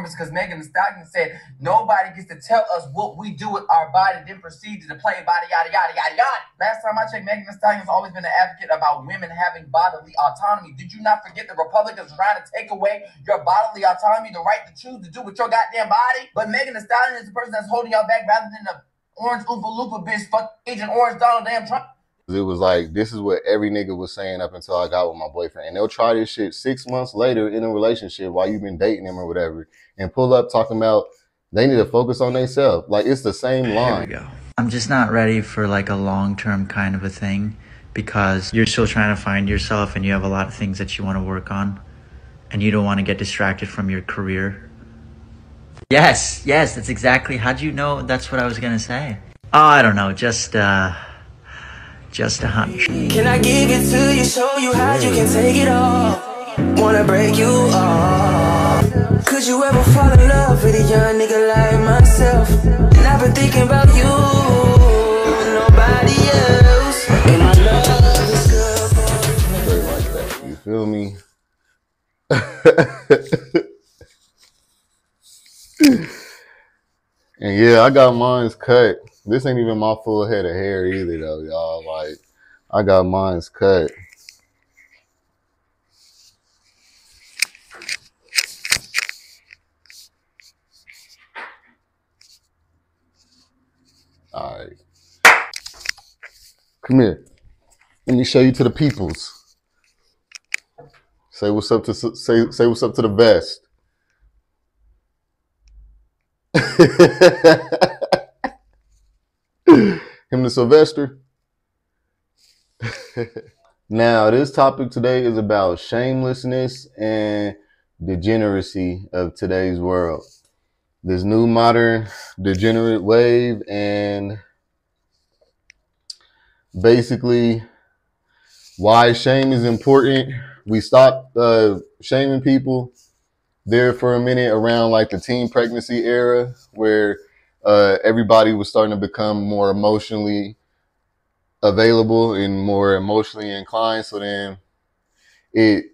because Megan Thee Stallion said nobody gets to tell us what we do with our body, then proceeded to play body, yada, yada, yada, yada. Last time I checked, Megan Thee Stallion's always been an advocate about women having bodily autonomy. Did you not forget the Republicans trying to take away your bodily autonomy, the right to choose to do with your goddamn body? But Megan Thee Stallion is the person that's holding y'all back rather than the orange Oompa Loompa bitch, fuck Agent Orange Donald damn Trump. It was like, this is what every nigga was saying up until I got with my boyfriend. And they'll try this shit 6 months later in a relationship while you've been dating him or whatever, and pull up talking about they need to focus on themselves. Like, it's the same line. Here we go. I'm just not ready for like a long-term kind of a thing, because you're still trying to find yourself and you have a lot of things that you want to work on and you don't want to get distracted from your career. Yes, that's exactly. How'd you know that's what I was gonna say? Oh, I don't know, just a hunch. Can I give it to you, show you how you can take it all? Wanna break you off? Could you ever fall in love with a young nigga like myself? And I've been thinking about you, nobody else. And my love is good for you. Like that, you feel me? And yeah, I got mine's cut. This ain't even my full head of hair either, though, y'all. Like, I got mine's cut. All right. Come here. Let me show you to the peoples. Say what's up to say what's up to the vest. Him to Sylvester. Now, this topic today is about shamelessness and degeneracy of today's world. This new modern degenerate wave, and basically why shame is important. We stopped shaming people there for a minute around like the teen pregnancy era, where everybody was starting to become more emotionally available and more emotionally inclined. So then it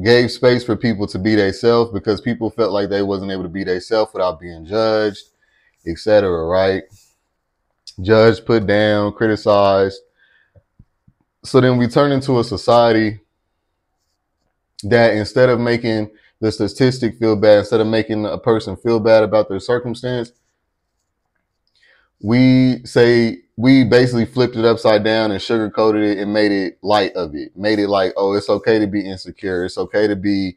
gave space for people to be themselves, because people felt like they wasn't able to be themselves without being judged, etc. Right? Judged, put down, criticized. So then we turn into a society that, instead of making the statistic feel bad, instead of making a person feel bad about their circumstance, we basically flipped it upside down and sugarcoated it and made it light of it. Made it like, oh, it's okay to be insecure. It's okay to be,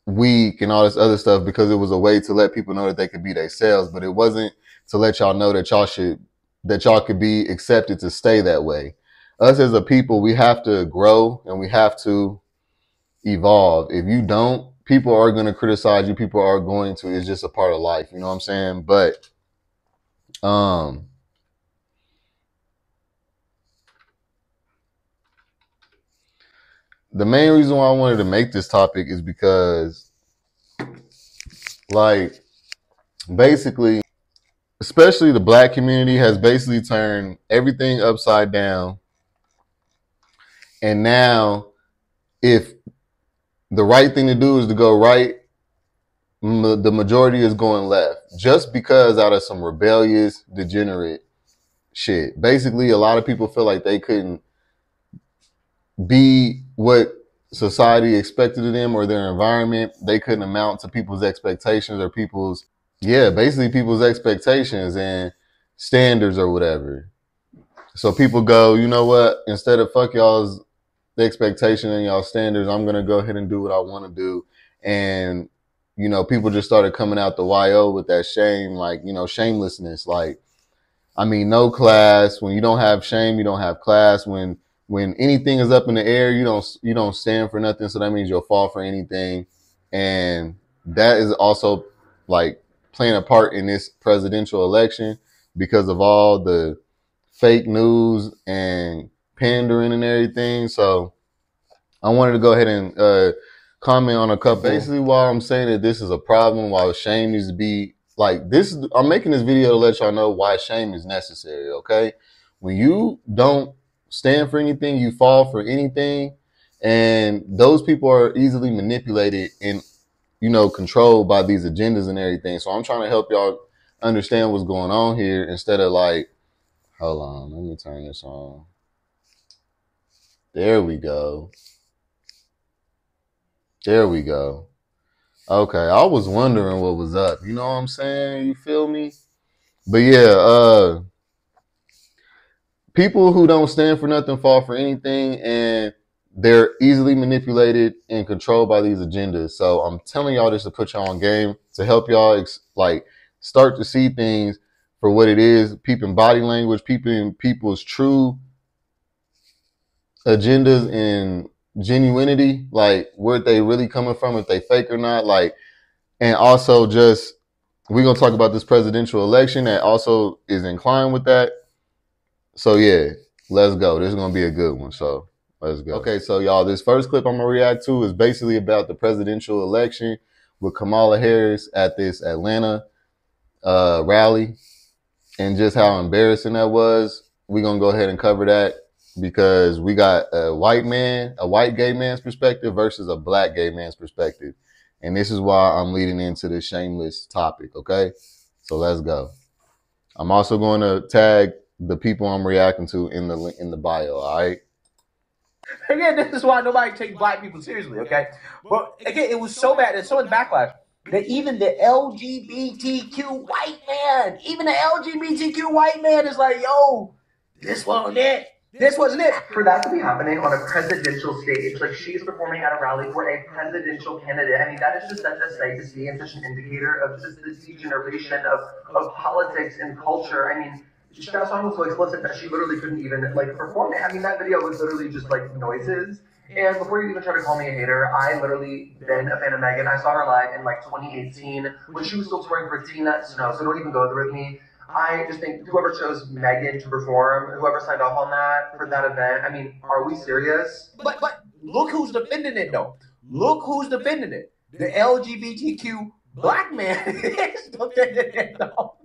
weak and all this other stuff, because it was a way to let people know that they could be themselves. But it wasn't to let y'all know that y'all could be accepted to stay that way. Us as a people, we have to grow and we have to evolve. If you don't, people are going to criticize you. People are going to. It's just a part of life. You know what I'm saying? But the main reason why I wanted to make this topic is because, like, basically, especially the Black community has basically turned everything upside down. And now, if the right thing to do is to go right, the majority is going left, just because out of some rebellious, degenerate shit. Basically, a lot of people feel like they couldn't be what society expected of them or their environment. They couldn't amount to people's expectations or people's expectations and standards or whatever. So people go, you know what? Instead of fuck y'all's expectation and y'all standards, I'm going to go ahead and do what I want to do. And, people just started coming out the YO with that shame, like, shamelessness. Like, I mean, no class. When you don't have shame, you don't have class. When anything is up in the air, you don't stand for nothing. So that means you'll fall for anything. And that is also like playing a part in this presidential election, because of all the fake news and pandering and everything. So I wanted to go ahead and comment on a couple. Basically, why I'm saying that this is a problem, why shame needs to be like this. I'm making this video to let y'all know why shame is necessary. Okay, when you don't stand for anything, you fall for anything, And those people are easily manipulated and, controlled by these agendas and everything. So I'm trying to help y'all understand what's going on here instead of like, hold on, let me turn this on. There we go. There we go. Okay, I was wondering what was up. You know what I'm saying? You feel me? But yeah, people who don't stand for nothing fall for anything, and they're easily manipulated and controlled by these agendas. So I'm telling y'all this to put y'all on game, to help y'all start to see things for what it is, peeping body language, peeping people's true agendas and genuinity, like where they really coming from, if they fake or not, like, and also just we're gonna talk about this presidential election that also is inclined with that. So yeah, let's go. This is gonna be a good one. So let's go. Okay, so y'all, this first clip I'm gonna react to is basically about the presidential election with Kamala Harris at this Atlanta rally, and just how embarrassing that was. We're gonna go ahead and cover that because we got a white gay man's perspective versus a black gay man's perspective. And this is why I'm leading into this shameless topic, okay? So let's go. I'm also going to tag the people I'm reacting to in the bio, all right? Again, this is why nobody takes black people seriously, okay? But again, it was so bad, there's so much backlash that even the LGBTQ white man, is like, yo, this wasn't it. This wasn't it. For that to be happening on a presidential stage, like she's performing at a rally for a presidential candidate, I mean, that is just such a sight to see and such an indicator of just the degeneration of politics and culture. I mean, that song was so explicit that she literally couldn't even like perform it. I mean, that video was literally just like noises. And before you even try to call me a hater, I literally been a fan of Megan. I saw her live in like 2018 when she was still touring for Tina Snow, so don't even go there with me. I just think whoever chose Megan to perform, whoever signed off on that for that event, I mean, are we serious? But look who's defending it, though. Look who's defending it. The LGBTQ black man is defending it, though.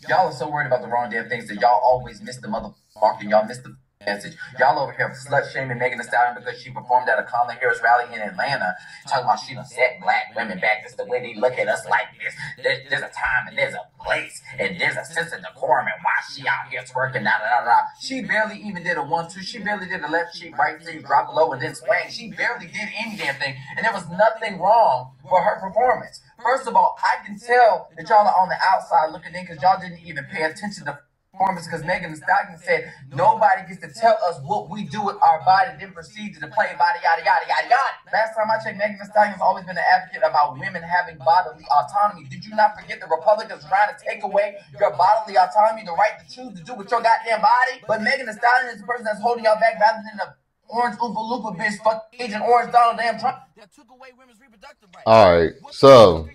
Y'all are so worried about the wrong damn things that y'all always miss the motherfucking, y'all miss the message. Y'all over here slut shaming Megan Thee Stallion because she performed at a Kamala Harris rally in Atlanta, talking about she done set black women back. This is the way they look at us like this. There's a time and there's a place and there's a sense of decorum and why she out here twerking, da da da da. She barely even did a 1-2. She barely did a left cheek, right cheek, drop low, and then swang. She barely did any damn thing, and there was nothing wrong with her performance. First of all, I can tell that y'all are on the outside looking in because y'all didn't even pay attention to performance, because Megan Thee Stallion said nobody gets to tell us what we do with our body, then proceed to play body, yada, yada, yada, yada. Last time I checked, Megan Thee Stallion has always been an advocate about women having bodily autonomy. Did you not forget the Republicans trying to take away your bodily autonomy, the right to choose to do with your goddamn body? But Megan Thee Stallion is the person that's holding y'all back rather than the orange Oompa Loompa bitch, fuck Agent Orange Donald damn Trump. That took away women's reproductive rights. All right, so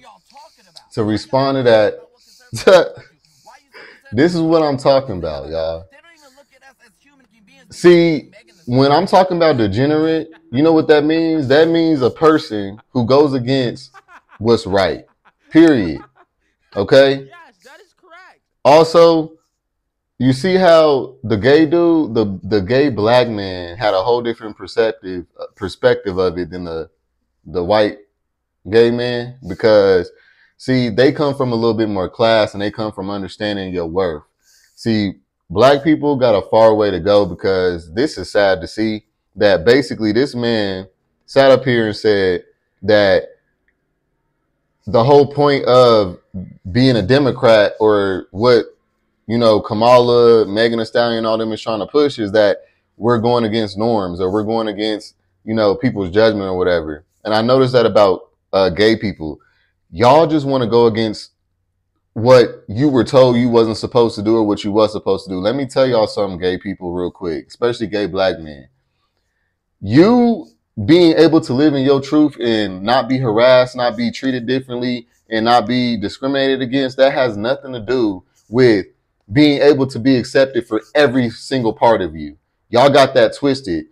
to respond to that, this is what I'm talking about, y'all. See, when I'm talking about degenerate, you know what that means? That means a person who goes against what's right, period. Okay? Yes, that is correct. Also, you see how the gay dude, the gay black man had a whole different perspective of it than the white gay man, because see, they come from a little bit more class and they come from understanding your worth. See, black people got a far way to go, because this is sad to see that basically this man sat up here and said that the whole point of being a Democrat, or what, Kamala, Megan Thee Stallion, all them is trying to push, is that we're going against norms, or we're going against, people's judgment or whatever. And I noticed that about gay people. Y'all just want to go against what you were told you wasn't supposed to do or what you was supposed to do. Let me tell y'all something, gay people, real quick, especially gay black men. You being able to live in your truth and not be harassed, not be treated differently, and not be discriminated against, that has nothing to do with being able to be accepted for every single part of you. Y'all got that twisted.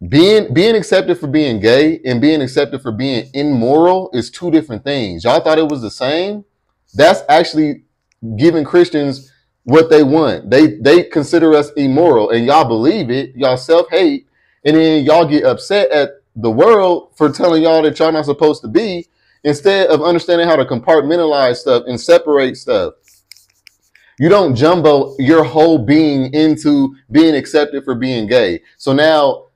Being accepted for being gay and being accepted for being immoral is two different things. Y'all thought it was the same? That's actually giving Christians what they want. They consider us immoral, and y'all believe it. Y'all self-hate, and then y'all get upset at the world for telling y'all that y'all not supposed to be, instead of understanding how to compartmentalize stuff and separate stuff. You don't jumbo your whole being into being accepted for being gay. So now,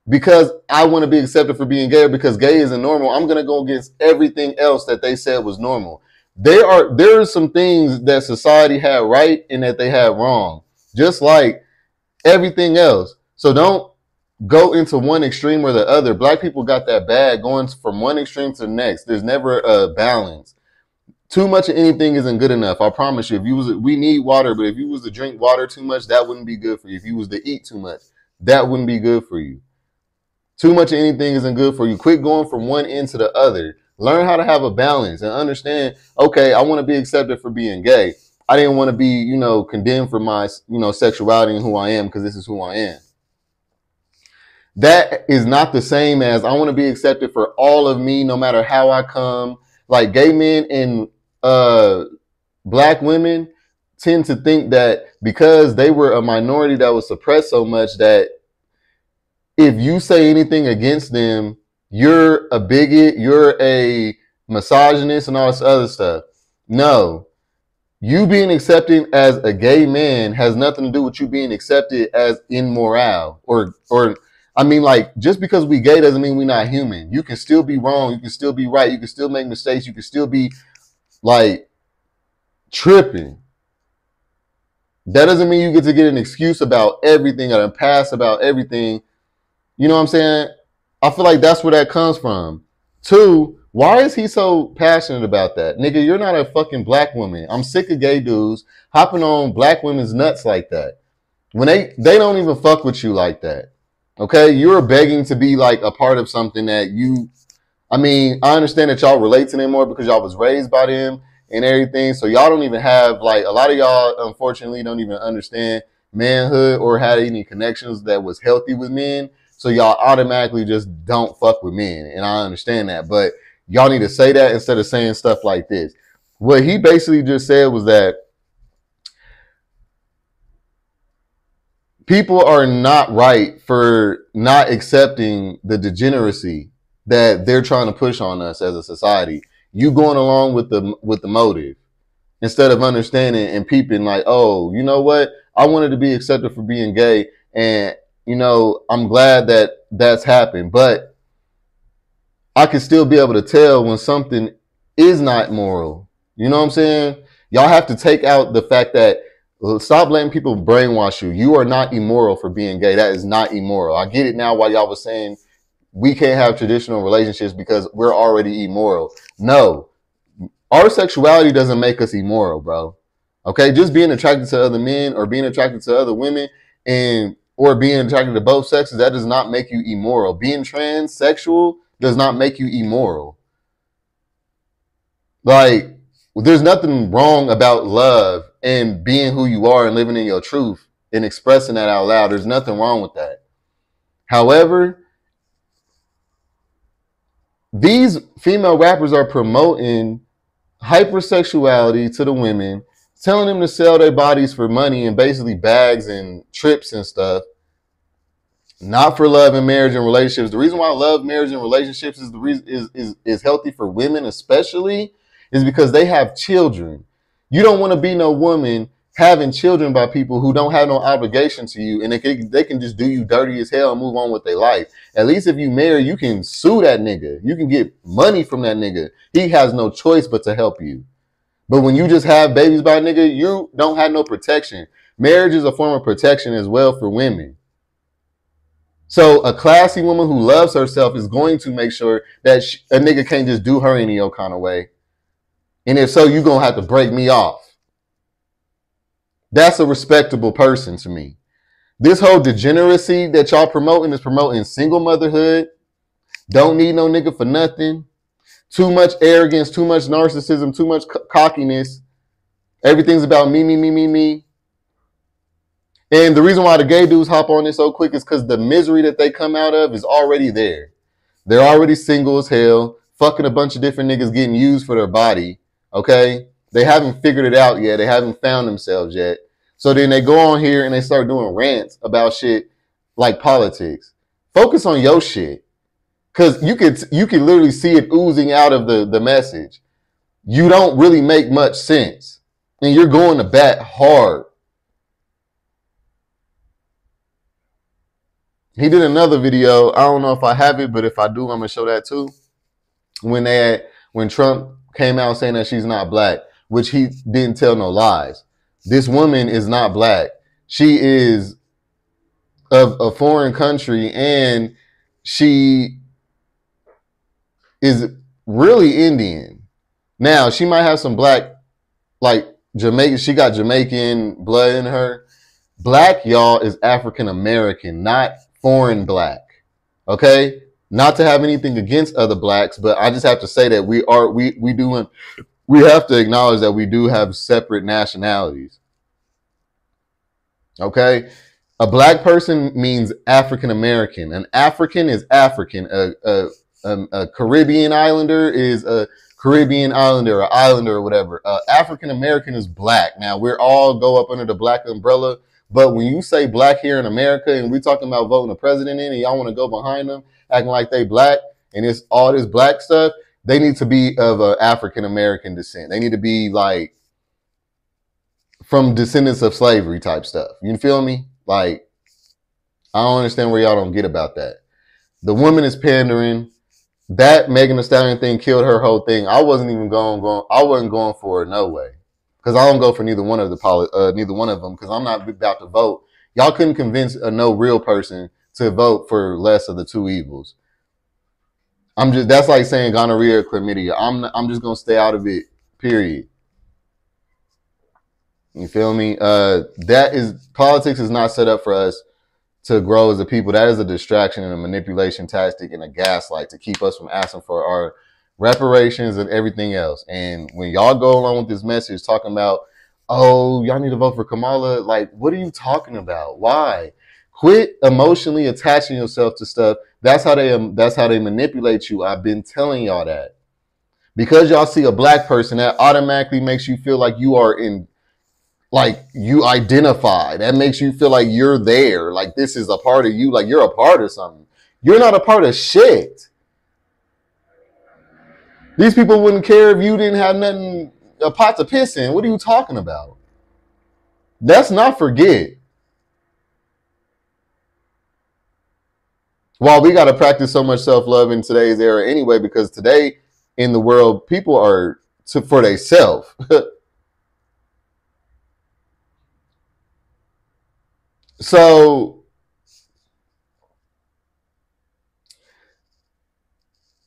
because I want to be accepted for being gay, or because gay isn't normal, I'm going to go against everything else that they said was normal. There are some things that society had right and that they had wrong, just like everything else. So don't go into one extreme or the other. Black people got that bad going from one extreme to the next. There's never a balance. Too much of anything isn't good enough. I promise you. We need water, but if you was to drink water too much, that wouldn't be good for you. If you was to eat too much, that wouldn't be good for you. Too much of anything isn't good for you. Quit going from one end to the other. Learn how to have a balance and understand, okay, I want to be accepted for being gay. I didn't want to be, condemned for my, sexuality and who I am, because this is who I am. That is not the same as I want to be accepted for all of me, no matter how I come. Like gay men and black women tend to think that because they were a minority that was suppressed so much, that if you say anything against them, you're a bigot, you're a misogynist and all this other stuff. No. You being accepted as a gay man has nothing to do with you being accepted as immoral. Just because we gay doesn't mean we're not human. You can still be wrong. You can still be right. You can still make mistakes. You can still be tripping. That doesn't mean you get to get an excuse about everything or a pass about everything. You know what I'm saying? I feel like that's where that comes from. 2, why is he so passionate about that? Nigga, you're not a fucking black woman. I'm sick of gay dudes hopping on black women's nuts like that. When they don't even fuck with you like that. Okay? You're begging to be a part of something that I understand that y'all relate to them more because y'all was raised by them and everything. So y'all don't even have, a lot of y'all, unfortunately, don't even understand manhood or had any connections that was healthy with men. So y'all automatically just don't fuck with men. And I understand that. But y'all need to say that instead of saying stuff like this. What he basically just said was that people are not right for not accepting the degeneracy that they're trying to push on us as a society. You going along with the motive instead of understanding and peeping oh, you know what? I wanted to be accepted for being gay, and I'm glad that that's happened, but I can still be able to tell when something is not moral. You know what I'm saying? Y'all have to take out the fact that stop letting people brainwash you. You are not immoral for being gay. That is not immoral. I get it now why y'all was saying we can't have traditional relationships because we're already immoral. No, our sexuality doesn't make us immoral, bro. Okay, just being attracted to other men or being attracted to other women or being attracted to both sexes, that does not make you immoral. Being transsexual does not make you immoral. There's nothing wrong about love and being who you are and living in your truth and expressing that out loud. There's nothing wrong with that. However, these female rappers are promoting hypersexuality to the women, telling them to sell their bodies for money and basically bags and trips and stuff, not for love and marriage and relationships. The reason why love, marriage, and relationships is the reason is healthy for women, especially, is because they have children. You don't want to be no woman having children by people who don't have no obligation to you, and they can just do you dirty as hell and move on with their life. At least if you marry, you can sue that nigga. You can get money from that nigga. He has no choice but to help you. But when you just have babies by a nigga, you don't have no protection. Marriage is a form of protection as well for women. So a classy woman who loves herself is going to make sure that a nigga can't just do her any old kind of way. And if so, you're going to have to break me off. That's a respectable person to me. This whole degeneracy that y'all promoting is promoting single motherhood. Don't need no nigga for nothing. Too much arrogance, too much narcissism, too much cockiness. Everything's about me, me, me, me, me. And the reason why the gay dudes hop on this so quick is because the misery that they come out of is already there. They're already single as hell, fucking a bunch of different niggas getting used for their body, okay? They haven't figured it out yet. They haven't found themselves yet. So then they go on here and they start doing rants about shit like politics. Focus on your shit. Because you could literally see it oozing out of the message. You don't really make much sense. And you're going to bat hard. He did another video. I don't know if I have it, but if I do, I'm going to show that too. When Trump came out saying that she's not black, which he didn't tell no lies. This woman is not black. She is of a foreign country, and she is really Indian. Now, she might have some black, like Jamaican. She got Jamaican blood in her. Black, y'all, is African American, not foreign black. Okay? Not to have anything against other blacks, but I just have to say that we have to acknowledge that we do have separate nationalities. Okay? A black person means African American. An African is African. A Caribbean islander is a Caribbean islander or islander or whatever. African American is black. Now, we're all go up under the black umbrella, but when you say black here in America and we're talking about voting a president in and y'all want to go behind them, acting like they black and it's all this black stuff, they need to be of African American descent. They need to be like from descendants of slavery type stuff. You feel me? Like, I don't understand where y'all don't get about that. The woman is pandering. That Megan Thee Stallion thing killed her whole thing. I wasn't even I wasn't going for it, no way. Because I don't go for neither one of them, because I'm not about to vote. Y'all couldn't convince no real person to vote for less of the two evils. That's like saying gonorrhea or chlamydia. I'm just gonna stay out of it, period. You feel me? Politics is not set up for us to grow as a people. That is a distraction and a manipulation tactic and a gaslight to keep us from asking for our reparations and everything else. And when y'all go along with this message talking about, oh, y'all need to vote for Kamala, like, what are you talking about? Why? Quit emotionally attaching yourself to stuff. That's how they manipulate you. I've been telling y'all that. Because y'all see a black person, that automatically makes you feel like you are like you identify. That makes you feel like you're there. Like this is a part of you. Like you're a part of something. You're not a part of shit. These people wouldn't care if you didn't have nothing, a pot to piss in. What are you talking about? Let's not forget. While we got to practice so much self-love in today's era anyway, because today in the world, people are for themselves. So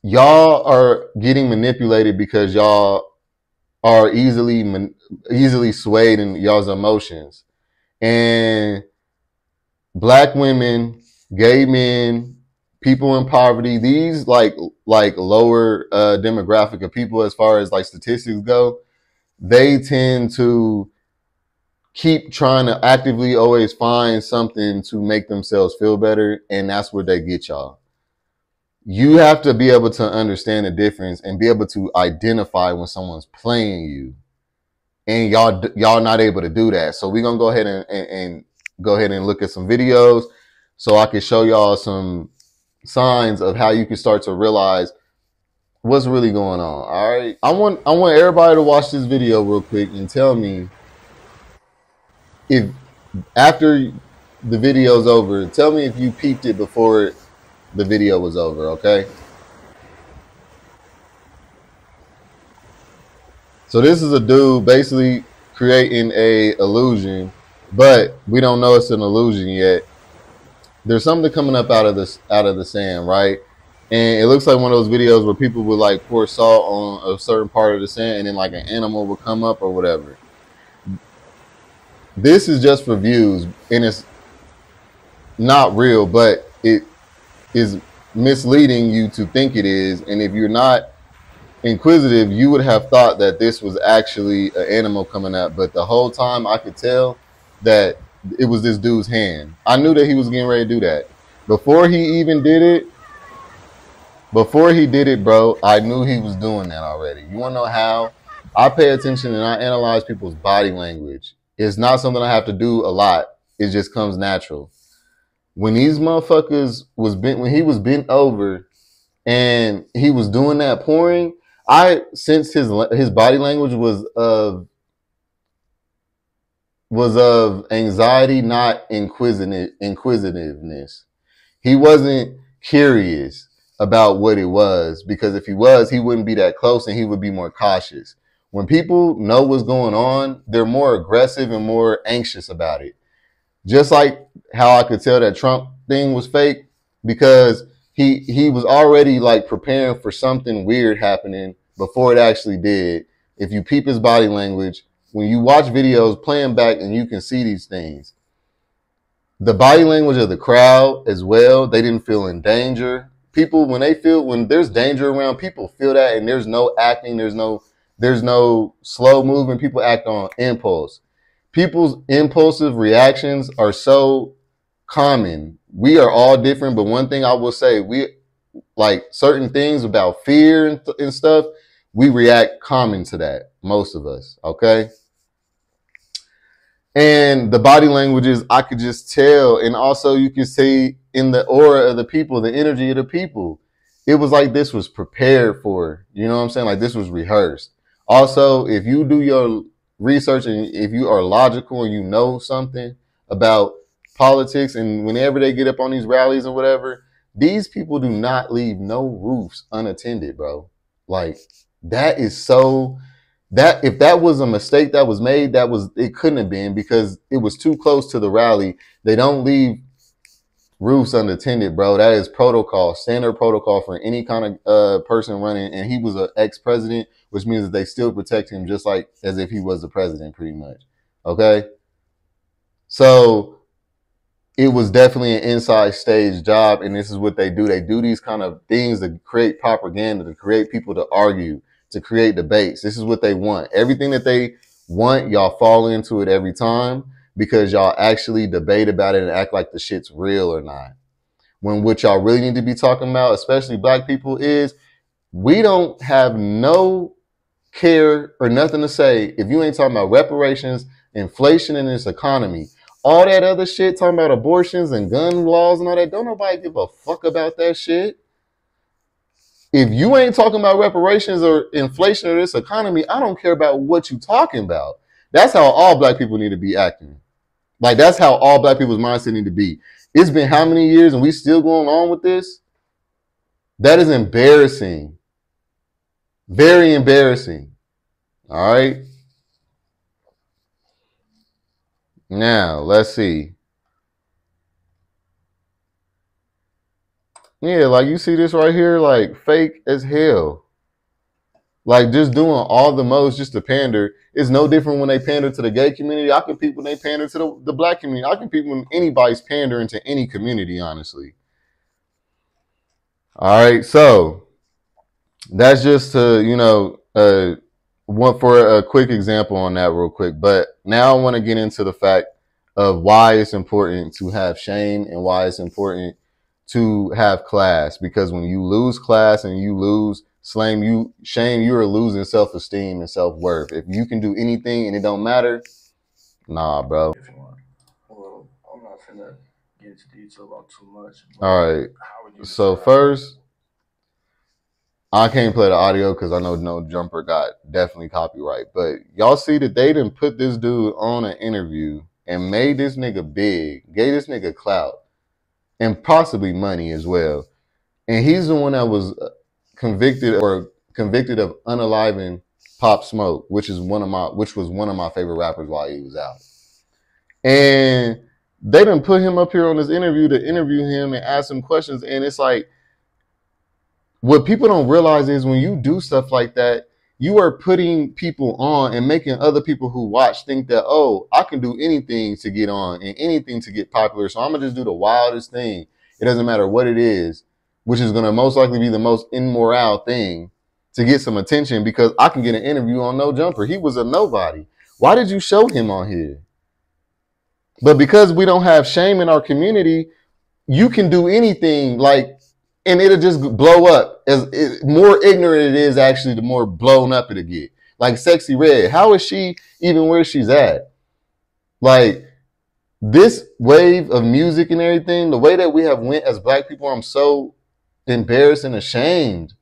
y'all are getting manipulated because y'all are easily swayed in y'all's emotions. And black women, gay men, people in poverty, these like lower demographic of people as far as like statistics go, they tend to keep trying to actively always find something to make themselves feel better, and that's where they get y'all. You have to be able to understand the difference and be able to identify when someone's playing you, and y'all not able to do that. So we're gonna go ahead and look at some videos so I can show y'all some signs of how you can start to realize what's really going on. All right, I want everybody to watch this video real quick and tell me, if after the video's over, tell me if you peeped it before the video was over, okay? So this is a dude basically creating a illusion, but we don't know it's an illusion yet. There's something coming up out of the sand, right? And it looks like one of those videos where people would like pour salt on a certain part of the sand and then like an animal would come up or whatever. This is just for views, and it's not real, but it is misleading you to think it is. And if you're not inquisitive, you would have thought that this was actually an animal coming up. But the whole time I could tell that it was this dude's hand. I knew that he was getting ready to do that. Before he even did it, bro, I knew he was doing that already. You want to know how? I pay attention and I analyze people's body language. It's not something I have to do a lot. It just comes natural. When these motherfuckers when he was bent over and he was doing that pouring, I sensed his body language was of anxiety, not inquisitiveness. He wasn't curious about what it was, because if he was, he wouldn't be that close and he would be more cautious. When people know what's going on, they're more aggressive and more anxious about it. Just like how I could tell that Trump thing was fake, because he was already like preparing for something weird happening before it actually did. If you peep his body language, when you watch videos, play them back, and you can see these things. The body language of the crowd as well, they didn't feel in danger. People, when there's danger around, people feel that, and there's no acting, there's no slow moving. People act on impulse. People's impulsive reactions are so common. We are all different, but one thing I will say, we like certain things about fear and stuff, we react common to that, most of us, okay? And the body languages, I could just tell. And also you can see in the aura of the people, the energy of the people, it was like this was prepared for, you know what I'm saying? Like this was rehearsed. Also, if you do your research and if you are logical and you know something about politics, and whenever they get up on these rallies or whatever, these people do not leave no roofs unattended, bro. Like that is so... that if that was a mistake that was made, it couldn't have been, because it was too close to the rally. They don't leave roofs unattended, bro. That is protocol, standard protocol for any kind of person running. And he was an ex-president, which means that they still protect him just like as if he was the president, pretty much. Okay. So it was definitely an inside stage job. And this is what they do. They do these kind of things to create propaganda, to create people to argue, to create debates. This is what they want. Everything that they want, y'all fall into it every time, because y'all actually debate about it and act like the shit's real or not. When what y'all really need to be talking about, especially black people, is we don't have no care or nothing to say if you ain't talking about reparations, inflation in this economy. All that other shit, talking about abortions and gun laws and all that, don't nobody give a fuck about that shit. If you ain't talking about reparations or inflation or this economy, I don't care about what you talking about. That's how all black people need to be acting. Like, that's how all black people's mindset need to be. It's been how many years and we still going on with this? That is embarrassing. Very embarrassing. All right. Now, let's see. Yeah, like you see this right here, like fake as hell. Like just doing all the most just to pander. It's no different when they pander to the gay community. I compete when they pander to the black community. I compete when anybody's pandering to any community, honestly. All right, so that's just to, you know, one for a quick example on that real quick. But now I want to get into the fact of why it's important to have shame and why it's important to have class. Because when you lose class and you lose shame, you are losing self-esteem and self-worth. If you can do anything and it don't matter, nah, bro. If you want. Well, I'm not finna get into detail about too much. All right. So first, I can't play the audio because I know No Jumper got definitely copyright. But y'all see that they didn't put this dude on an interview and made this nigga big, gave this nigga clout, and possibly money as well. And he's the one that was convicted of unaliving Pop Smoke, which was one of my favorite rappers while he was out. And they didn't put him up here on this interview to interview him and ask him questions. And it's like, what people don't realize is when you do stuff like that, you are putting people on and making other people who watch think that, oh, I can do anything to get on and anything to get popular. So I'm going to just do the wildest thing. It doesn't matter what it is, which is going to most likely be the most immoral thing to get some attention, because I can get an interview on No Jumper. He was a nobody. Why did you show him on here? But because we don't have shame in our community, you can do anything, like, and it'll just blow up. More ignorant it is, actually, the more blown up it'll get. Like Sexy Red. How is she even where she's at? Like, this wave of music and everything, the way that we have went as black people, I'm so embarrassed and ashamed.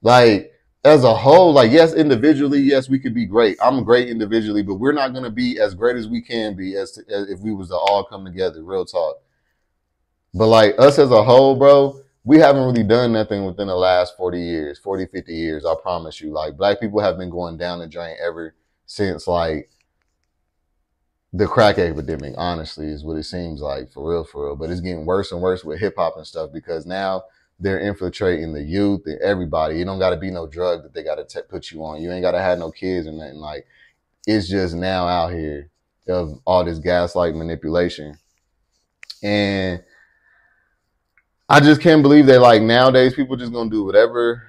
Like, as a whole, like, yes, individually, yes, we could be great. I'm great individually, but we're not going to be as great as we can be as if we was to all come together, real talk. But like us as a whole, bro, we haven't really done nothing within the last 40 years, 40, 50 years, I promise you. Like, black people have been going down the drain ever since, like, the crack epidemic, honestly, is what it seems like, for real, for real. But it's getting worse and worse with hip hop and stuff because now they're infiltrating the youth and everybody. It don't got to be no drug that they got to put you on. You ain't got to have no kids or nothing. Like, it's just now out here of all this gaslight manipulation. And I just can't believe that, like, nowadays people just gonna do whatever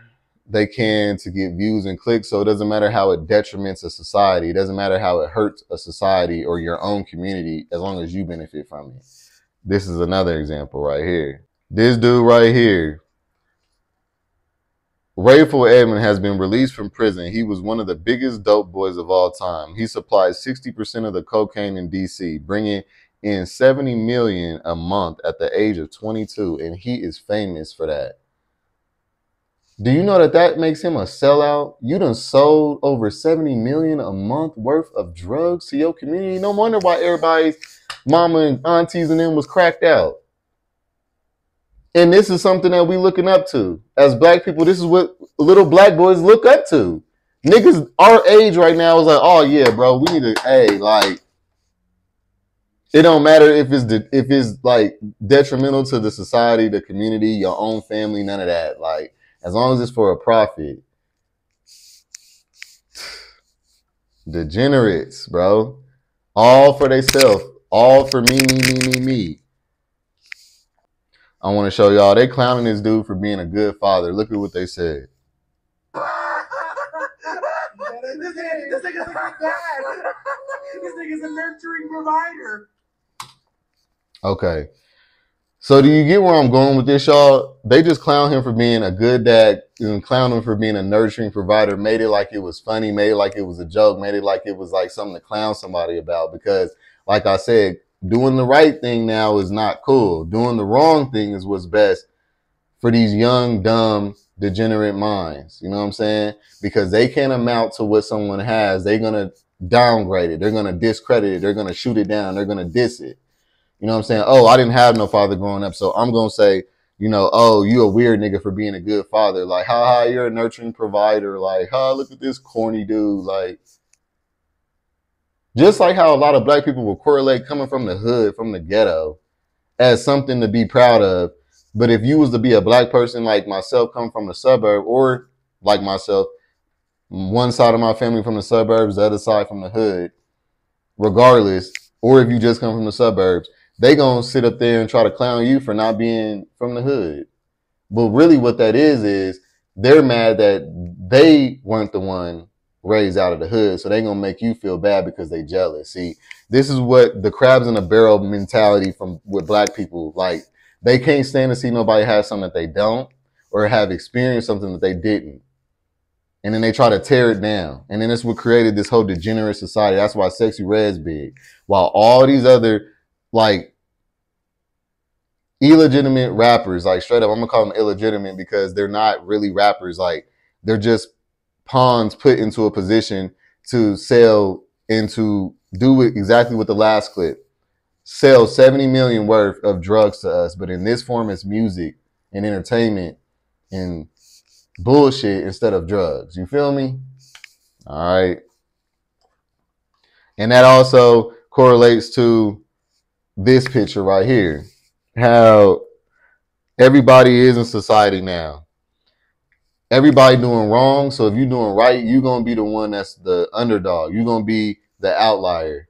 they can to get views and clicks. So it doesn't matter how it detriments a society. It doesn't matter how it hurts a society or your own community, as long as you benefit from it. This is another example right here. This dude right here, Rayful Edmond, has been released from prison. He was one of the biggest dope boys of all time. He supplied 60% of the cocaine in DC, bringing in $70 million a month at the age of 22, and he is famous for that. Do you know that that makes him a sellout? You done sold over $70 million a month worth of drugs to your community. No wonder why everybody's mama and aunties and them was cracked out. And this is something that we looking up to. As black people, this is what little black boys look up to. Niggas our age right now is like, oh yeah, bro, we need to, hey, like, it don't matter if it's like detrimental to the society, the community, your own family, none of that. Like, as long as it's for a profit. Degenerates, bro. All for theyself. All for me. I want to show y'all. They clowning this dude for being a good father. Look at what they said. This nigga's a good dad. This nigga's a nurturing provider. Okay. So do you get where I'm going with this, y'all? They just clown him for being a good dad and clown him for being a nurturing provider, made it like it was funny, made it like it was a joke, made it like it was like something to clown somebody about. Because, like I said, doing the right thing now is not cool. Doing the wrong thing is what's best for these young, dumb, degenerate minds. You know what I'm saying? Because they can't amount to what someone has. They're going to downgrade it. They're going to discredit it. They're going to shoot it down. They're going to diss it. You know what I'm saying? Oh, I didn't have no father growing up, so I'm going to say, you know, oh, you a weird nigga for being a good father. Like, ha, you're a nurturing provider. Like, ha, look at this corny dude. Like, just like how a lot of black people will correlate coming from the hood, from the ghetto, as something to be proud of. But if you was to be a black person like myself, come from the suburb, or like myself, one side of my family from the suburbs, the other side from the hood, regardless, or if you just come from the suburbs, they gonna sit up there and try to clown you for not being from the hood. But really what that is they're mad that they weren't the one raised out of the hood, so they gonna make you feel bad because they jealous. See, this is what the crabs in a barrel mentality from with black people. Like, they can't stand to see nobody have something that they don't, or have experienced something that they didn't. And then they try to tear it down. And then that's what created this whole degenerate society. That's why Sexy Red's big. While all these other, like, illegitimate rappers, like, straight up, I'm gonna call them illegitimate because they're not really rappers. Like, they're just pawns put into a position to sell and to do exactly what the last clip. Sell 70 million worth of drugs to us, but in this form it's music and entertainment and bullshit instead of drugs. You feel me? All right. And that also correlates to this picture right here. How everybody is in society now. Everybody doing wrong. So if you're doing right, you're going to be the one that's the underdog. You're going to be the outlier.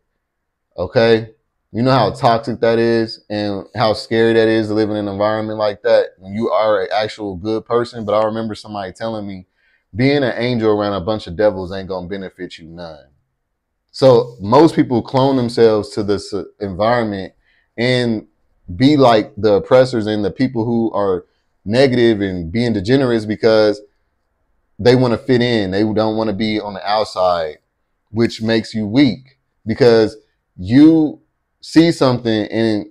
Okay? You know how toxic that is and how scary that is to live in an environment like that when you are an actual good person. But I remember somebody telling me being an angel around a bunch of devils ain't going to benefit you none. So most people clone themselves to this environment and be like the oppressors and the people who are negative and being degenerates because they want to fit in. They don't want to be on the outside, which makes you weak because you see something and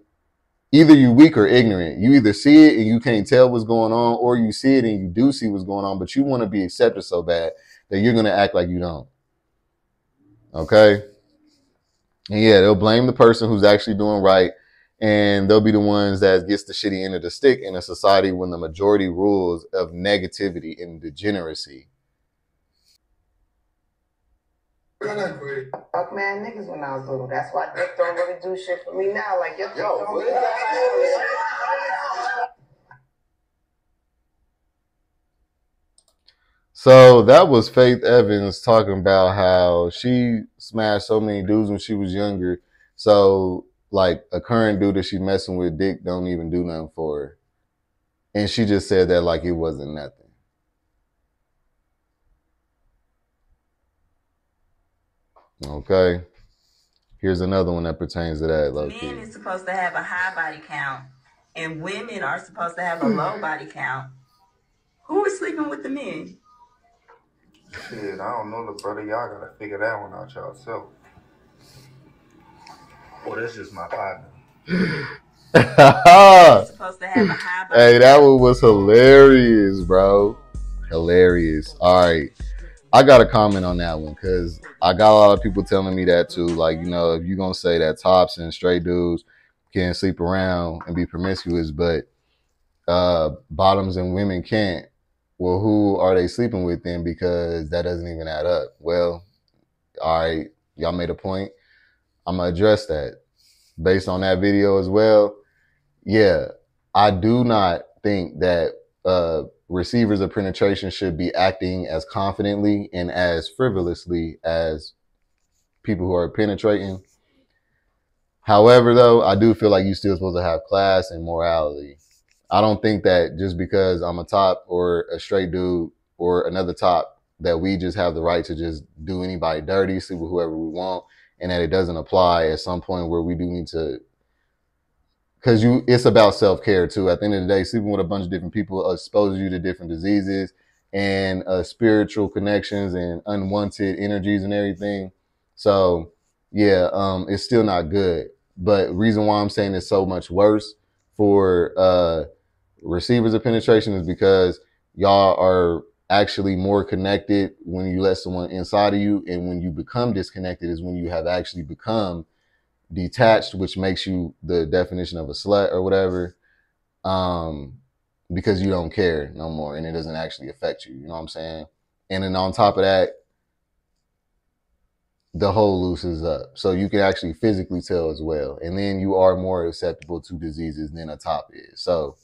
either you weak or ignorant. You either see it and you can't tell what's going on, or you see it and you do see what's going on, but you want to be accepted so bad that you're going to act like you don't. Okay? And yeah, they'll blame the person who's actually doing right, and they'll be the ones that gets the shitty end of the stick in a society when the majority rules of negativity and degeneracy. Fuck man, niggas when I was little. That's why dick don't really do shit for me now. Like your So that was Faith Evans talking about how she smashed so many dudes when she was younger. So like a current dude that she's messing with, dick don't even do nothing for her. And she just said that like it wasn't nothing. Okay. Here's another one that pertains to that, low-key. Men is supposed to have a high body count, and women are supposed to have a low body count. Who is sleeping with the men? Shit, I don't know, the brother. Y'all gotta figure that one out yourself. Well, that's just my partner. Supposed to have a high body Hey, that one was hilarious, bro. Hilarious. All right. I got a comment on that one because I got a lot of people telling me that too. Like, you know, if you're going to say that tops and straight dudes can sleep around and be promiscuous, but bottoms and women can't, well, who are they sleeping with then? Because that doesn't even add up. Well, all right, y'all made a point. I'm going to address that. Based on that video as well, yeah, I do not think that receivers of penetration should be acting as confidently and as frivolously as people who are penetrating. However, though, I do feel like you're still supposed to have class and morality. I don't think that just because I'm a top or a straight dude or another top that we just have the right to just do anybody dirty, sleep with whoever we want, and that it doesn't apply at some point where we do need to. Because it's about self-care too. At the end of the day, sleeping with a bunch of different people exposes you to different diseases and spiritual connections and unwanted energies and everything. So yeah, it's still not good. But reason why I'm saying it's so much worse for receivers of penetration is because y'all are actually more connected when you let someone inside of you, and when you become disconnected is when you have actually become detached, which makes you the definition of a slut or whatever, because you don't care no more and it doesn't actually affect you. You know what I'm saying? And then on top of that, the hole loosens up, so you can actually physically tell as well. And then you are more susceptible to diseases than a top is. So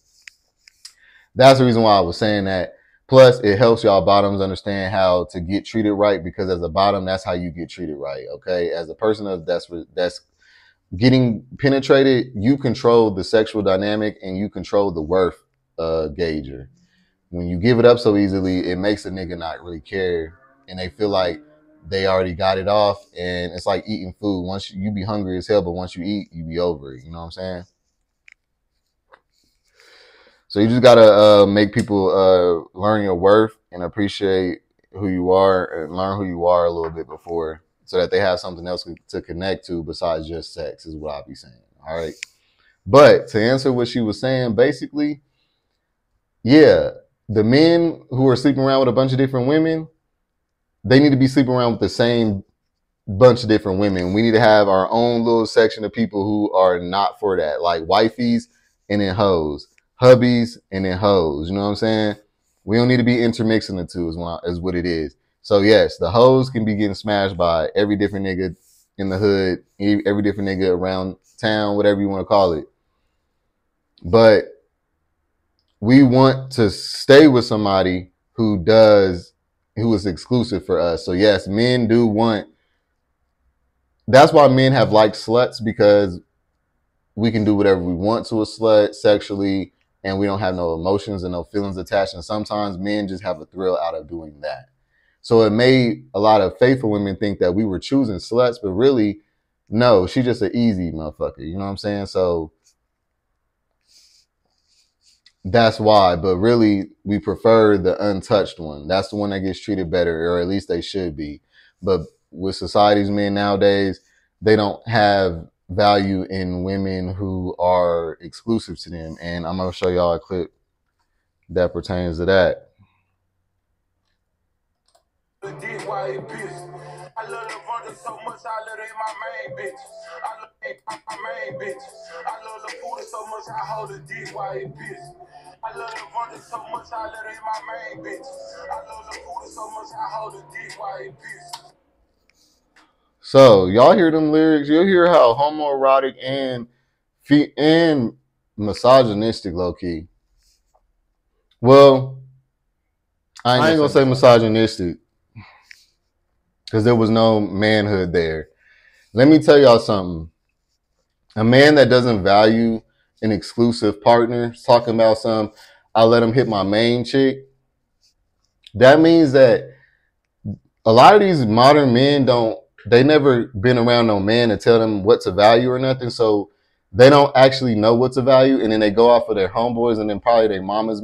that's the reason why I was saying that. Plus, it helps y'all bottoms understand how to get treated right, because as a bottom, that's how you get treated right. Okay, as a person that's getting penetrated, you control the sexual dynamic and you control the worth gauger. When you give it up so easily, it makes a nigga not really care, and they feel like they already got it off. And it's like eating food. Once you be hungry as hell, but once you eat, you be over it. You know what I'm saying? So you just gotta make people learn your worth and appreciate who you are, and learn who you are a little bit before, so that they have something else to connect to besides just sex, is what I'll be saying. All right. But to answer what she was saying, basically, yeah, the men who are sleeping around with a bunch of different women, they need to be sleeping around with the same bunch of different women. We need to have our own little section of people who are not for that, like wifeys and then hoes, hubbies and then hoes. You know what I'm saying? We don't need to be intermixing the two is what it is. So yes, the hoes can be getting smashed by every different nigga in the hood, every different nigga around town, whatever you want to call it. But we want to stay with somebody who is exclusive for us. So yes, men do want. That's why men have liked sluts, because we can do whatever we want to a slut sexually, and we don't have no emotions and no feelings attached. And sometimes men just have a thrill out of doing that. So it made a lot of faithful women think that we were choosing sluts, but really, no, she's just an easy motherfucker. You know what I'm saying? So that's why. But really, we prefer the untouched one. That's the one that gets treated better, or at least they should be. But with society's men nowadays, they don't have value in women who are exclusive to them. And I'm going to show y'all a clip that pertains to that. I love Lavonda so much, I let her in my main bitch. I love my main bitch. I love Lavonda so much, I hold a dick while it piss. I love Lavonda so much, I let her in my main bitch. I love Lavonda so much, I hold a dick while it piss. So y'all hear them lyrics? You'll hear how homoerotic and misogynistic, low key. Well, I ain't gonna say misogynistic because there was no manhood there. Let me tell y'all something. A man that doesn't value an exclusive partner, talking about I'll let him hit my main chick. That means that a lot of these modern men they never been around no man to tell them what to value or nothing. So they don't actually know what to value. And then they go off of their homeboys and then probably their mama's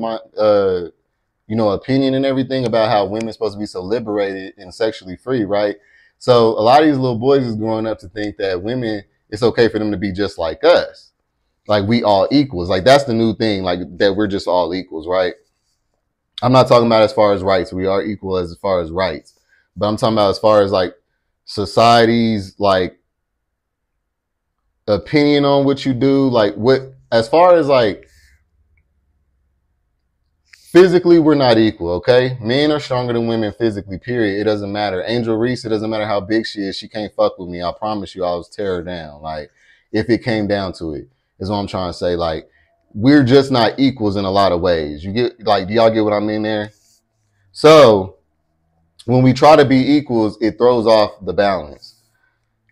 opinion and everything about how women's supposed to be so liberated and sexually free, right? So a lot of these little boys is growing up to think that women, it's okay for them to be just like us. Like we all equals. Like that's the new thing, like that we're just all equals, right? I'm not talking about as far as rights. We are equal as far as rights. But I'm talking about as far as like society's like opinion on what you do, like what, as far as like physically, we're not equal, okay? Men are stronger than women physically, period. It doesn't matter. Angel Reese, it doesn't matter how big she is. She can't fuck with me. I promise you, I was tear her down. Like, if it came down to it, is what I'm trying to say. Like, we're just not equals in a lot of ways. You get, like, do y'all get what I mean there? So, when we try to be equals, it throws off the balance.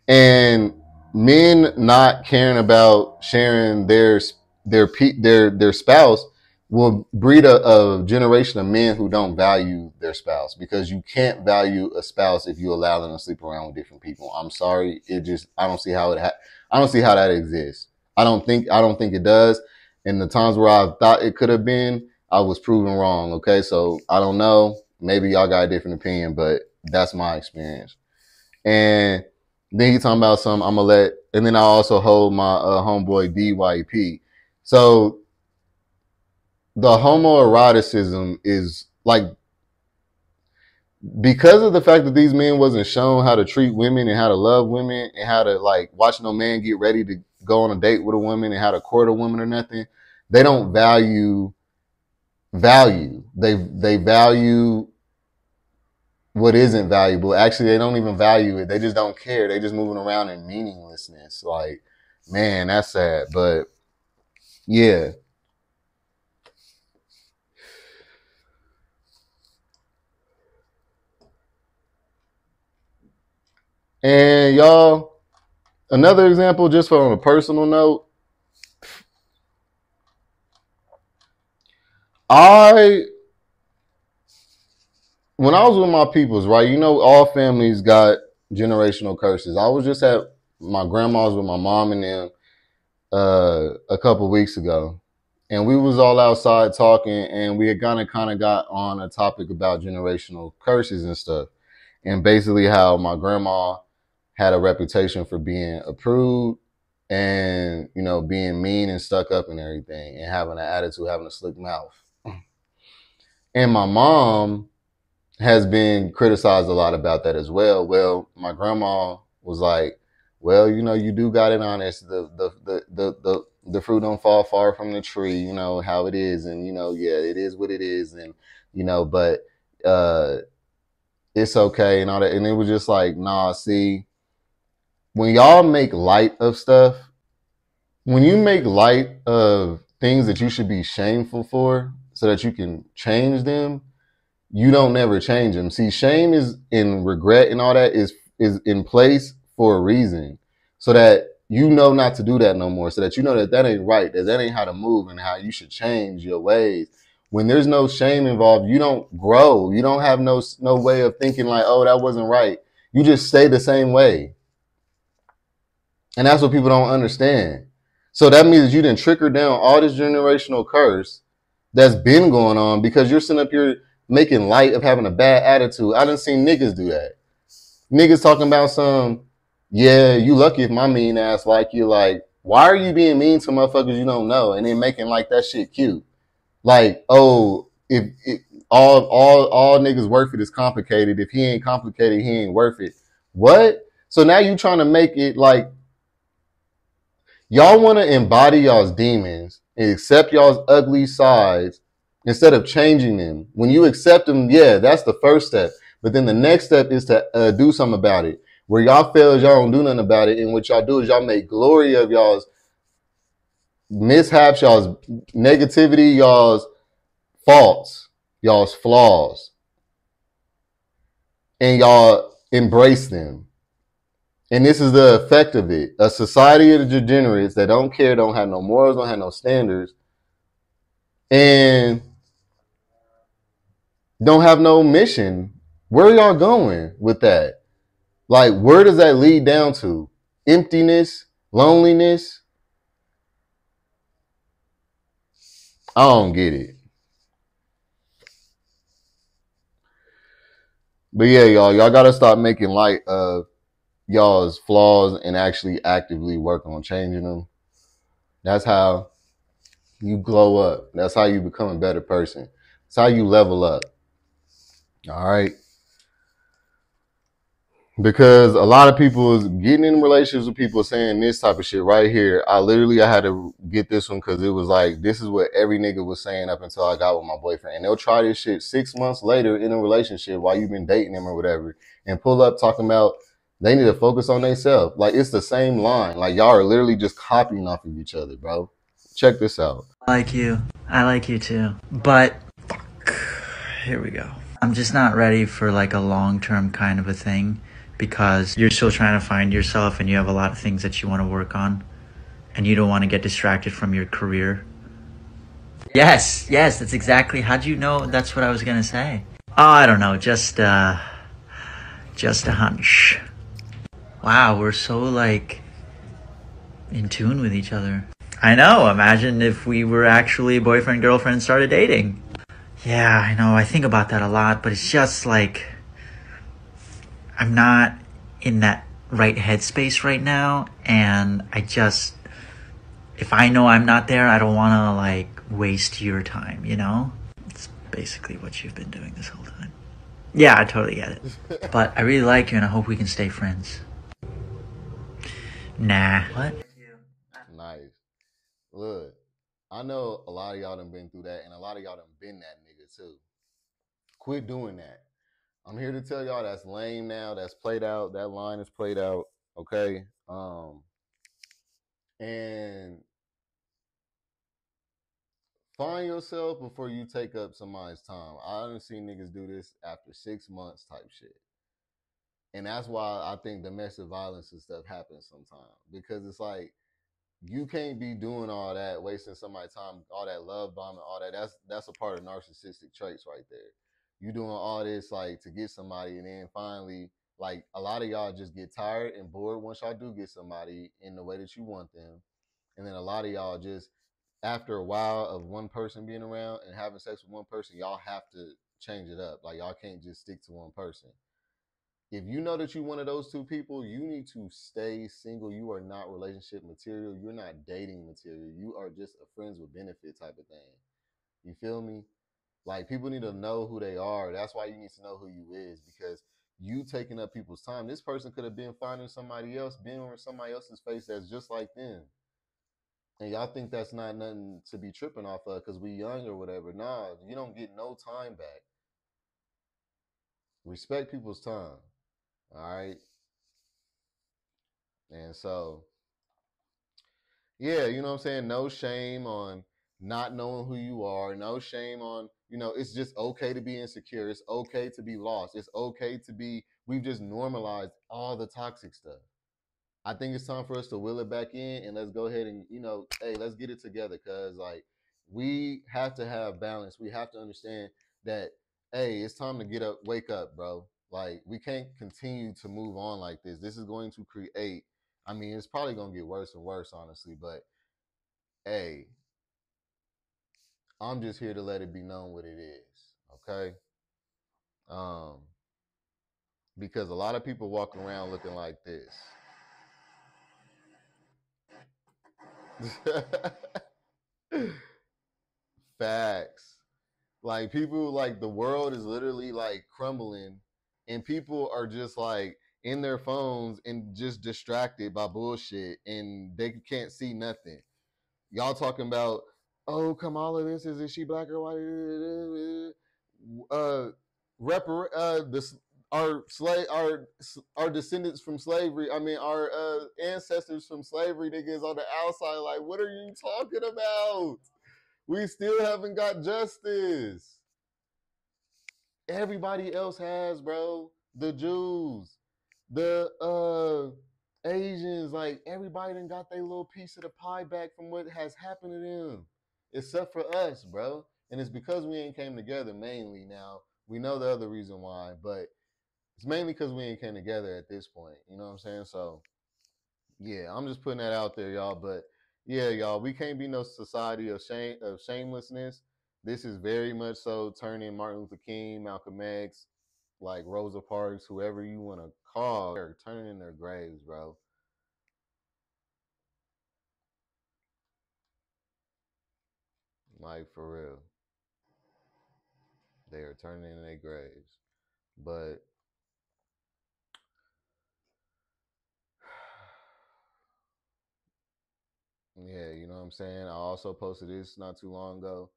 And men not caring about sharing their spouse will breed a generation of men who don't value their spouse, because you can't value a spouse if you allow them to sleep around with different people. I'm sorry. I don't see how that exists. I don't think it does. And the times where I thought it could have been, I was proven wrong. Okay. So I don't know. Maybe y'all got a different opinion, but that's my experience. And then he talking about I'm gonna let, and then I also hold my homeboy DYP. So the homoeroticism is like, because of the fact that these men wasn't shown how to treat women and how to love women and how to like watch no man get ready to go on a date with a woman and how to court a woman or nothing, they don't value. They value what isn't valuable. Actually, they don't even value it. They just don't care. They just moving around in meaninglessness. Like, man, that's sad. But yeah. And y'all, another example, just on a personal note, when I was with my peoples, right, you know, all families got generational curses. I was just at my grandma's with my mom and them a couple weeks ago, and we was all outside talking, and we had kind of got on a topic about generational curses and stuff, and basically how my grandma had a reputation for being a prude and, you know, being mean and stuck up and everything and having an attitude, having a slick mouth. And my mom has been criticized a lot about that as well. Well, my grandma was like, well, you know, you do got it honest. The fruit don't fall far from the tree, you know, how it is. And, you know, yeah, it is what it is. And, you know, but it's okay and all that. And it was just like, nah, see, when y'all make light of stuff, when you make light of things that you should be shameful for so that you can change them, you don't never change them. See, shame is in regret and all that is in place for a reason, so that you know not to do that no more, so that you know that that ain't right, that ain't how to move and how you should change your ways. When there's no shame involved, you don't grow. You don't have no way of thinking like, oh, that wasn't right. You just stay the same way. And that's what people don't understand. So that means you didn't trickle down all this generational curse that's been going on because you're sitting up here making light of having a bad attitude. I done seen niggas do that. Niggas talking about yeah, you lucky if my mean ass like you. Like, why are you being mean to motherfuckers you don't know and then making like that shit cute? Like, oh, if all niggas worth it is complicated. If he ain't complicated, he ain't worth it. What? So now you trying to make it like y'all want to embody y'all's demons and accept y'all's ugly sides instead of changing them. When you accept them, yeah, that's the first step. But then the next step is to do something about it. Where y'all fail is y'all don't do nothing about it. And what y'all do is y'all make glory of y'all's mishaps, y'all's negativity, y'all's faults, y'all's flaws, and y'all embrace them. And this is the effect of it. A society of degenerates that don't care, don't have no morals, don't have no standards, and don't have no mission. Where are y'all going with that? Like, where does that lead down to? Emptiness, loneliness? I don't get it. But yeah, y'all gotta stop making light of y'all's flaws and actually actively work on changing them. That's how you glow up. That's how you become a better person. That's how you level up. All right. Because a lot of people is getting in relationships with people saying this type of shit right here. I had to get this one because it was like, this is what every nigga was saying up until I got with my boyfriend. And they'll try this shit 6 months later in a relationship while you've been dating them or whatever and pull up talking about they need to focus on themselves. Like, it's the same line. Like, y'all are literally just copying off of each other, bro. Check this out. I like you. I like you too. But, fuck. Here we go. I'm just not ready for like a long-term kind of a thing because you're still trying to find yourself and you have a lot of things that you want to work on and you don't want to get distracted from your career. Yes, that's exactly. How'd you know that's what I was gonna say? Oh, I don't know, just a hunch. Wow, we're so like in tune with each other. I know, imagine if we were actually boyfriend, girlfriend, and started dating. Yeah, I know, I think about that a lot, but it's just like, I'm not in that right headspace right now, and if I know I'm not there, I don't want to like waste your time, you know? It's basically what you've been doing this whole time. Yeah, I totally get it. But I really like you and I hope we can stay friends. Nah. What? Nice. Look, I know a lot of y'all done been through that, and a lot of y'all done been that nigga too. Quit doing that. I'm here to tell y'all that's lame now. That's played out. That line is played out. Okay. And find yourself before you take up somebody's time. I done seen niggas do this after 6 months type shit. And that's why I think domestic violence and stuff happens sometimes. Because it's like, you can't be doing all that, wasting somebody's time, all that love bombing, all that. That's a part of narcissistic traits right there. You doing all this like to get somebody, and then finally, like a lot of y'all just get tired and bored once y'all do get somebody in the way that you want them, and then a lot of y'all just after a while of one person being around and having sex with one person, y'all have to change it up. Like y'all can't just stick to one person. If you know that you're one of those two people, you need to stay single. You are not relationship material. You're not dating material. You are just a friends with benefit type of thing. You feel me? Like people need to know who they are. That's why you need to know who you is, because you taking up people's time. This person could have been finding somebody else, being on somebody else's face that's just like them. And y'all think that's not nothing to be tripping off of because we young or whatever. Nah, you don't get no time back. Respect people's time. All right. And so yeah, you know what I'm saying? No shame on not knowing who you are. No shame on, it's just okay to be insecure. It's okay to be lost. It's okay to be, we've just normalized all the toxic stuff. I think it's time for us to will it back in and let's go ahead and, hey, let's get it together. Cause like we have to have balance. We have to understand that, hey, it's time to get up, wake up, bro. Like we can't continue to move on like this. This is going to create, I mean, it's probably going to get worse and worse, honestly, but hey, I'm just here to let it be known what it is, okay? Um, because a lot of people walk around looking like this. Facts. Like people, like the world is literally like crumbling, and people are just like in their phones and just distracted by bullshit, and they can't see nothing. Y'all talking about, oh, Kamala, is she black or white? This our descendants from slavery. I mean, our ancestors from slavery, niggas on the outside. Like, what are you talking about? We still haven't got justice. Everybody else has, bro. The Jews, the Asians, like everybody done got their little piece of the pie back from what has happened to them, except for us, bro. And it's because we ain't came together mainly. Now we know the other reason why, but it's mainly because we ain't came together at this point. You know what I'm saying? So yeah, I'm just putting that out there, y'all. But yeah, y'all, we can't be no society of shamelessness. This is very much so turning Martin Luther King, Malcolm X, like Rosa Parks, whoever you want to call, they're turning in their graves, bro. Like for real, they are turning in their graves. But yeah, you know what I'm saying. I also posted this not too long ago.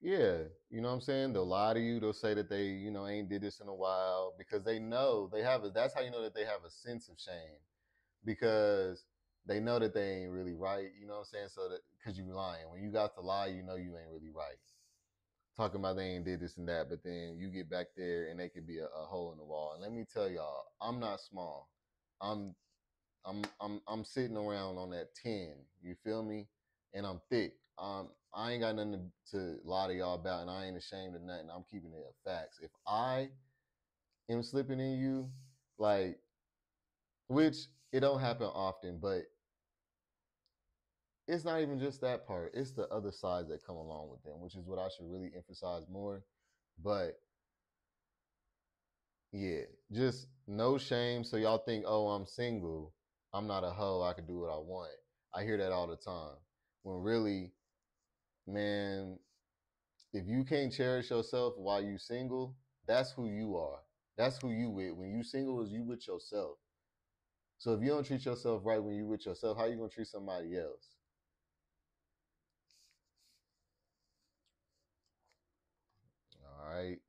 Yeah, you know what I'm saying? They'll lie to you. They'll say that they, ain't did this in a while because they know they have that's how you know that they have a sense of shame because they know that they ain't really right. You know what I'm saying? So that because you lying. When you got to lie, you know you ain't really right. Talking about they ain't did this and that, but then you get back there and they could be a hole in the wall. And let me tell y'all, I'm not small. I'm I'm sitting around on that 10. You feel me? And I'm thick. I ain't got nothing to lie to y'all about, and I ain't ashamed of nothing. I'm keeping it facts. If I am slipping in you, like, which it don't happen often, but it's not even just that part. It's the other sides that come along with them, which is what I should really emphasize more. But yeah, just no shame. So y'all think, oh, I'm single. I'm not a hoe. I can do what I want. I hear that all the time. When really, man, if you can't cherish yourself while you single, that's who you are. That's who you with. When you single, is you with yourself. So if you don't treat yourself right when you with yourself, how you gonna treat somebody else? All right.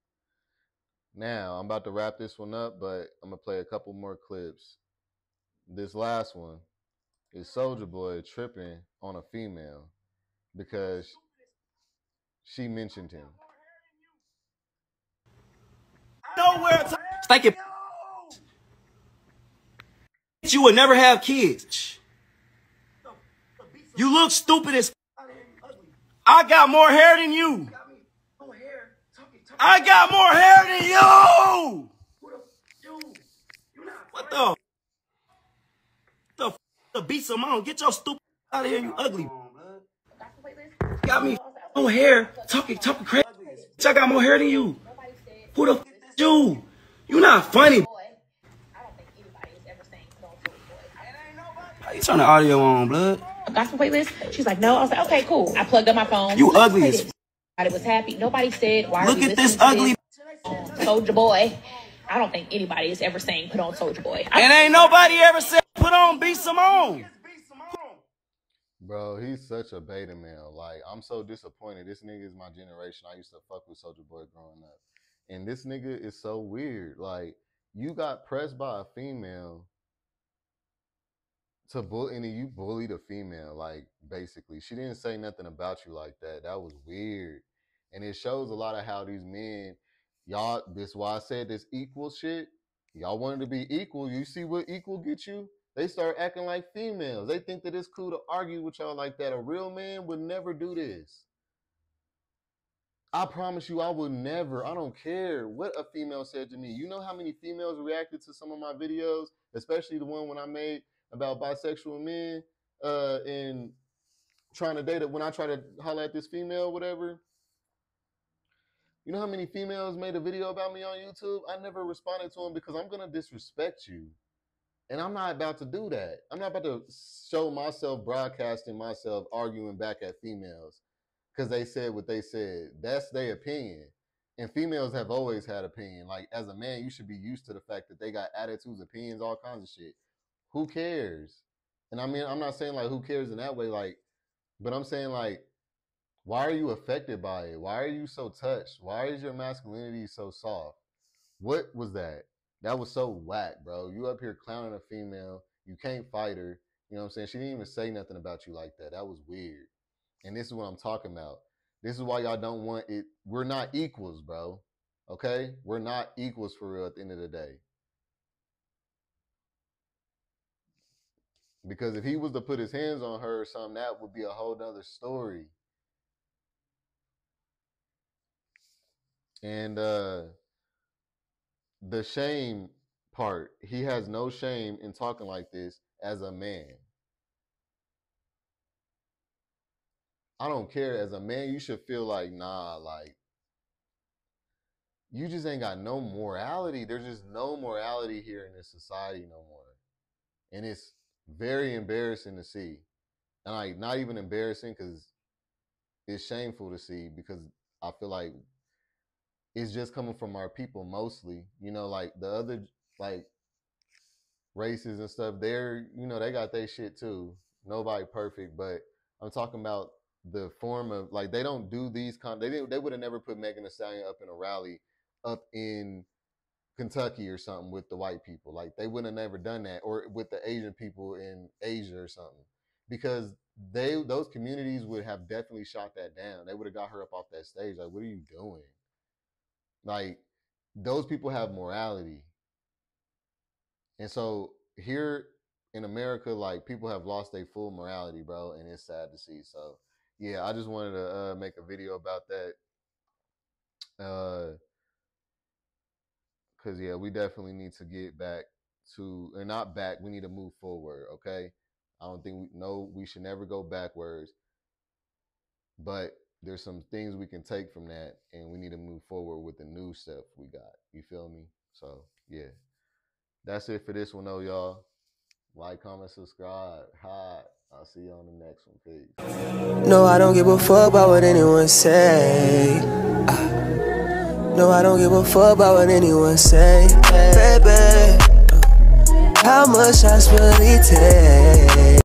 Now I'm about to wrap this one up, but I'm gonna play a couple more clips. This last one is Soldier Boy tripping on a female because she mentioned him. Nowhere to like if you would never have kids. You look stupid as I got more hair than you. I got more hair than you. What the beat some on? Get your stupid out of here, you ugly. Got me more hair, talking crazy. I got more hair than you. Who the you? You not funny. How you turn the audio on, blood? Gospel playlist. She's like, no. I was like, okay, cool. I plugged up my phone. You ugly as Everybody was happy. Nobody said, why look are you at this listening ugly to Soldier Boy? I don't think anybody is ever saying put on Soldier Boy. And ain't nobody ever said put on Beat Simone. Bro, he's such a beta male. Like, I'm so disappointed. This nigga is my generation. I used to fuck with Soldier Boy growing up. And this nigga is so weird. Like, you got pressed by a female to bully, and you bullied a female, like, basically. She didn't say nothing about you like that. That was weird. And it shows a lot of how these men, y'all, this is why I said this equal shit. Y'all wanted to be equal. You see what equal gets you? They start acting like females. They think that it's cool to argue with y'all like that. A real man would never do this. I promise you, I would never. I don't care what a female said to me. You know how many females reacted to some of my videos, especially the one when I made about bisexual men and trying to date it when I try to holler at this female, whatever. You know how many females made a video about me on YouTube? I never responded to them because I'm going to disrespect you. And I'm not about to do that. I'm not about to show myself broadcasting myself arguing back at females because they said what they said. That's their opinion. And females have always had opinion. Like, as a man, you should be used to the fact that they got attitudes, opinions, all kinds of shit. Who cares? And I mean, I'm not saying like who cares in that way, like, but I'm saying like, why are you affected by it? Why are you so touched? Why is your masculinity so soft? What was that? That was so whack, bro. You up here clowning a female. You can't fight her. You know what I'm saying? She didn't even say nothing about you like that. That was weird. And this is what I'm talking about. This is why y'all don't want it. We're not equals, bro. Okay? We're not equals for real at the end of the day. Because if he was to put his hands on her or something, that would be a whole nother story. And the shame part, he has no shame in talking like this as a man. I don't care. As a man, you should feel like, nah, like, you just ain't got no morality. There's just no morality here in this society no more. And it's very embarrassing to see. And like, not even embarrassing because it's shameful to see, because I feel like it's just coming from our people mostly. You know, like the other like races and stuff, they're, you know, they got their shit too. Nobody perfect, but I'm talking about the form of, like, they don't do these they would have never put Megan Thee Stallion up in a rally up in Kentucky or something with the white people. Like, they would have never done that, or with the Asian people in Asia or something, because those communities would have definitely shot that down. They would have got her up off that stage. Like, what are you doing? Like, those people have morality. And so here in America, like, people have lost their full morality, bro, and it's sad to see. So yeah, I just wanted to make a video about that. Because yeah, we definitely need to get back to, or not back, we need to move forward, okay? I don't think we should never go backwards, but there's some things we can take from that, and we need to move forward with the new stuff we got. You feel me? So yeah, that's it for this one though, y'all. Like, comment, subscribe. Hi. I'll see you on the next one. Peace. No, I don't give a fuck about what anyone say. No, I don't give a fuck about what anyone say. Baby, how much I really take?